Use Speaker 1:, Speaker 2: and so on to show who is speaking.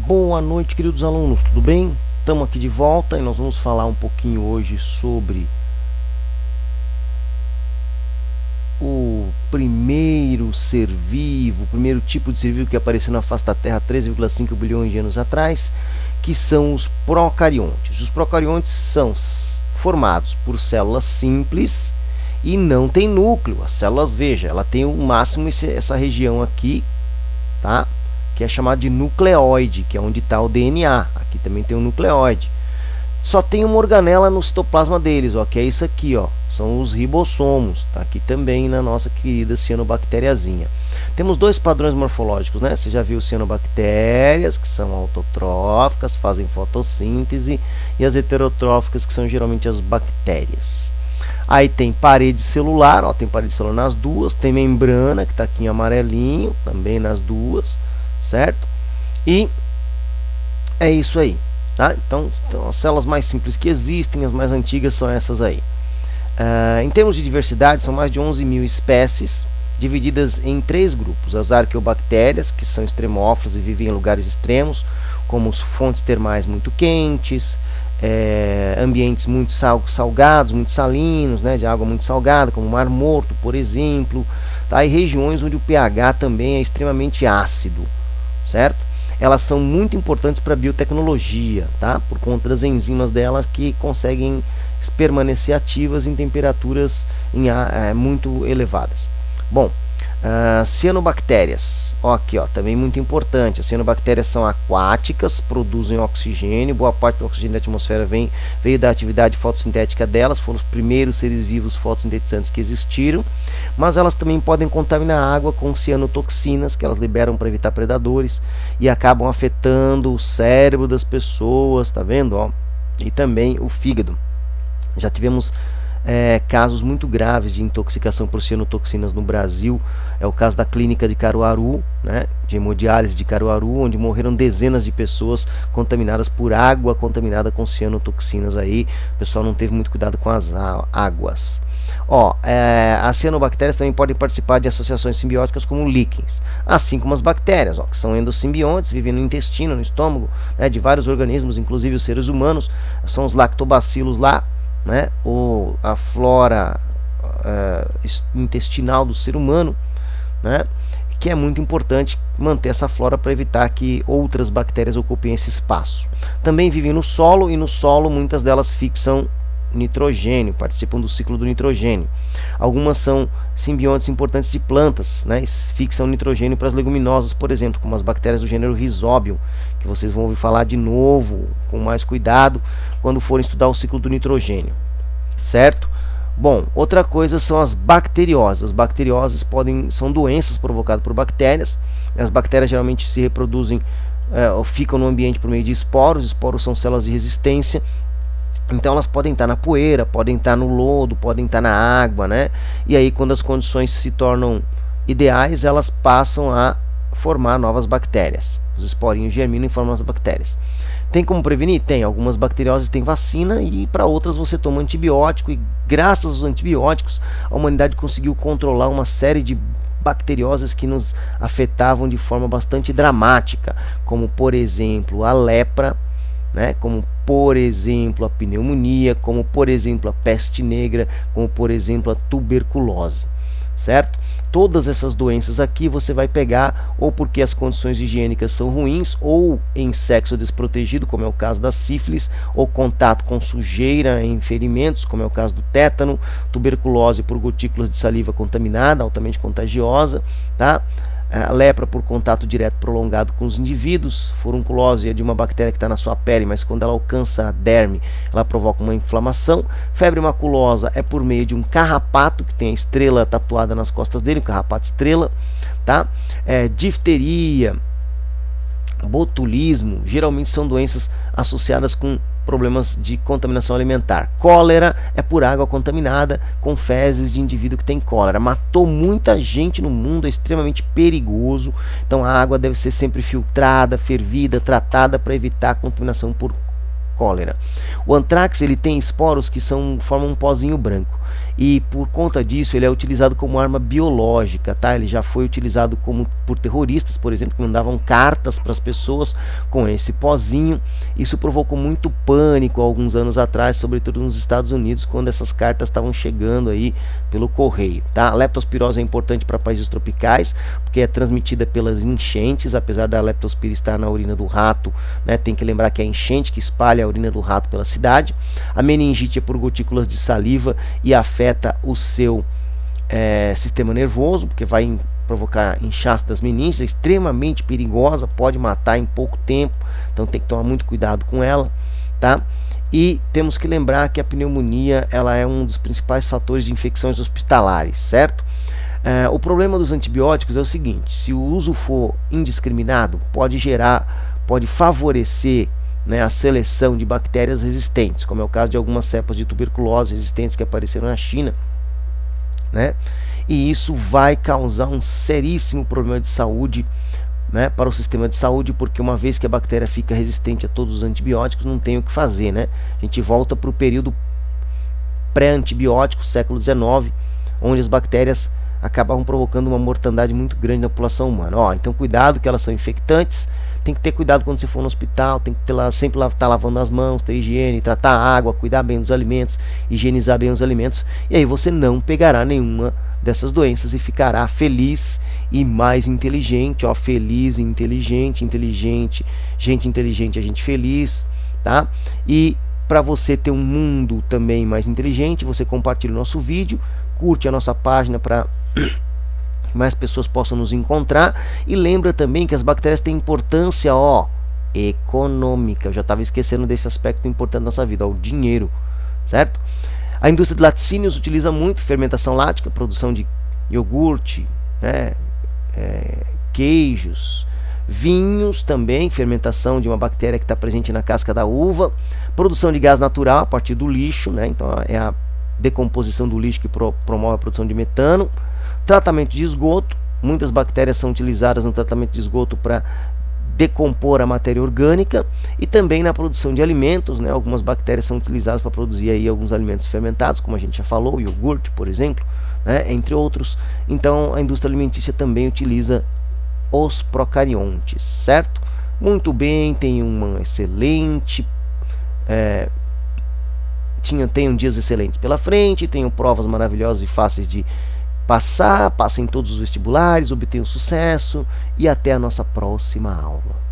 Speaker 1: Boa noite, queridos alunos, tudo bem? Estamos aqui de volta e nós vamos falar um pouquinho hoje sobre o primeiro ser vivo, o primeiro tipo de ser vivo que apareceu na face da Terra 13,5 bilhões de anos atrás, que são os procariontes. Os procariontes são formados por células simples e não tem núcleo. As células, veja, ela tem o máximo essa região aqui, tá? Que é chamado de nucleóide, que é onde está o DNA. Aqui também tem um nucleóide. Só tem uma organela no citoplasma deles, ó, que é isso aqui, ó, são os ribossomos. Tá aqui também na nossa querida cianobactériazinha. Temos dois padrões morfológicos, né? Você já viu cianobactérias, que são autotróficas, fazem fotossíntese, e as heterotróficas, que são geralmente as bactérias. Aí tem parede celular, ó, tem parede celular nas duas, tem membrana, que está aqui em amarelinho, também nas duas, certo? E é isso aí, tá? Então as células mais simples que existem, as mais antigas são essas aí. Em termos de diversidade, são mais de 11.000 espécies, divididas em 3 grupos. As arqueobactérias, que são extremófilas e vivem em lugares extremos, como fontes termais muito quentes, ambientes muito salgados, muito salinos, né, de água muito salgada, como o Mar Morto, por exemplo, tá? E regiões onde o pH também é extremamente ácido, certo? Elas são muito importantes para a biotecnologia, tá? Por conta das enzimas delas que conseguem permanecer ativas em temperaturas muito elevadas. Bom, cianobactérias, ó, aqui, ó, também muito importante. As cianobactérias são aquáticas, produzem oxigênio, boa parte do oxigênio da atmosfera veio da atividade fotossintética delas, foram os primeiros seres vivos fotossintetizantes que existiram, mas elas também podem contaminar a água com cianotoxinas, que elas liberam para evitar predadores, e acabam afetando o cérebro das pessoas, tá vendo, ó? E também o fígado. Já tivemos casos muito graves de intoxicação por cianotoxinas no Brasil. É o caso da clínica de Caruaru, né, de hemodiálise de Caruaru, onde morreram dezenas de pessoas contaminadas por água contaminada com cianotoxinas. Aí o pessoal não teve muito cuidado com as águas. Ó, as cianobactérias também podem participar de associações simbióticas como líquens, assim como as bactérias, ó, que são endosimbiontes, vivem no intestino, no estômago, né, de vários organismos, inclusive os seres humanos. São os lactobacilos lá, né, ou a flora intestinal do ser humano, né, que é muito importante manter essa flora para evitar que outras bactérias ocupem esse espaço. Também vivem no solo, e no solo muitas delas fixam nitrogênio, participam do ciclo do nitrogênio. Algumas são simbiontes importantes de plantas, né, fixam nitrogênio para as leguminosas, por exemplo, como as bactérias do gênero Rhizobium, que vocês vão ouvir falar de novo, com mais cuidado, quando forem estudar o ciclo do nitrogênio, certo? Bom, outra coisa são as bacterioses. As bacterioses são doenças provocadas por bactérias. As bactérias geralmente se reproduzem ou ficam no ambiente por meio de esporos. Esporos são células de resistência. Então elas podem estar na poeira, podem estar no lodo, podem estar na água, né? E aí, quando as condições se tornam ideais, elas passam a formar novas bactérias. Os esporinhos germinam e formam novas bactérias. Tem como prevenir? Tem. Algumas bacterioses têm vacina, e para outras você toma antibiótico, e graças aos antibióticos a humanidade conseguiu controlar uma série de bacterioses que nos afetavam de forma bastante dramática, como por exemplo a lepra, né, como por exemplo a pneumonia, como por exemplo a peste negra, como por exemplo a tuberculose, certo? Todas essas doenças aqui você vai pegar ou porque as condições higiênicas são ruins, ou em sexo desprotegido, como é o caso da sífilis, ou contato com sujeira em ferimentos, como é o caso do tétano, tuberculose por gotículas de saliva contaminada, altamente contagiosa, tá? A lepra por contato direto prolongado com os indivíduos. Furunculose é de uma bactéria que está na sua pele, mas quando ela alcança a derme, ela provoca uma inflamação. Febre maculosa é por meio de um carrapato que tem a estrela tatuada nas costas dele, um carrapato estrela, tá? Difteria, botulismo, geralmente são doenças associadas com problemas de contaminação alimentar. Cólera é por água contaminada com fezes de indivíduo que tem cólera. Matou muita gente no mundo, é extremamente perigoso. Então a água deve ser sempre filtrada, fervida, tratada para evitar a contaminação por cólera. O antrax, ele tem esporos que formam um pozinho branco. e por conta disso ele é utilizado como arma biológica, tá? Ele já foi utilizado por terroristas, por exemplo, que mandavam cartas para as pessoas com esse pozinho. Isso provocou muito pânico há alguns anos atrás, sobretudo nos Estados Unidos, quando essas cartas estavam chegando aí pelo correio, tá? A leptospirose é importante para países tropicais, porque é transmitida pelas enchentes, apesar da leptospira estar na urina do rato, né? Tem que lembrar que é a enchente que espalha a urina do rato pela cidade. A meningite é por gotículas de saliva e afeta o seu sistema nervoso, porque vai provocar inchaço das meninges, é extremamente perigosa, pode matar em pouco tempo, então tem que tomar muito cuidado com ela, tá? E temos que lembrar que a pneumonia ela é um dos principais fatores de infecções hospitalares, certo? O problema dos antibióticos é o seguinte: se o uso for indiscriminado, pode favorecer, né, a seleção de bactérias resistentes, como é o caso de algumas cepas de tuberculose resistentes que apareceram na China, né? E isso vai causar um seríssimo problema de saúde, né, para o sistema de saúde, porque uma vez que a bactéria fica resistente a todos os antibióticos, não tem o que fazer, né? A gente volta para o período pré-antibiótico, século XIX, onde as bactérias acabavam provocando uma mortandade muito grande na população humana. Então cuidado, que elas são infectantes, tem que ter cuidado quando você for no hospital, tem que sempre estar lavando as mãos, ter higiene, tratar a água, cuidar bem dos alimentos, higienizar bem os alimentos, e aí você não pegará nenhuma dessas doenças e ficará feliz e mais inteligente, feliz e inteligente, gente inteligente é gente feliz, tá? E para você ter um mundo também mais inteligente, você compartilha o nosso vídeo, curte a nossa página para mais pessoas possam nos encontrar, e lembra também que as bactérias têm importância econômica. Eu já estava esquecendo desse aspecto importante da nossa vida, o dinheiro, certo? A indústria de laticínios utiliza muito fermentação lática, produção de iogurte, né, queijos, vinhos também, fermentação de uma bactéria que está presente na casca da uva, produção de gás natural a partir do lixo, né, então é a decomposição do lixo que promove a produção de metano. Tratamento de esgoto, muitas bactérias são utilizadas no tratamento de esgoto para decompor a matéria orgânica, e também na produção de alimentos, né? Algumas bactérias são utilizadas para produzir aí alguns alimentos fermentados, como a gente já falou, o iogurte, por exemplo, né? Entre outros. Então a indústria alimentícia também utiliza os procariontes, certo? Muito bem, tem uma excelente tenham dias excelentes pela frente, tenham provas maravilhosas e fáceis de passem em todos os vestibulares, obtenham sucesso, e até a nossa próxima aula.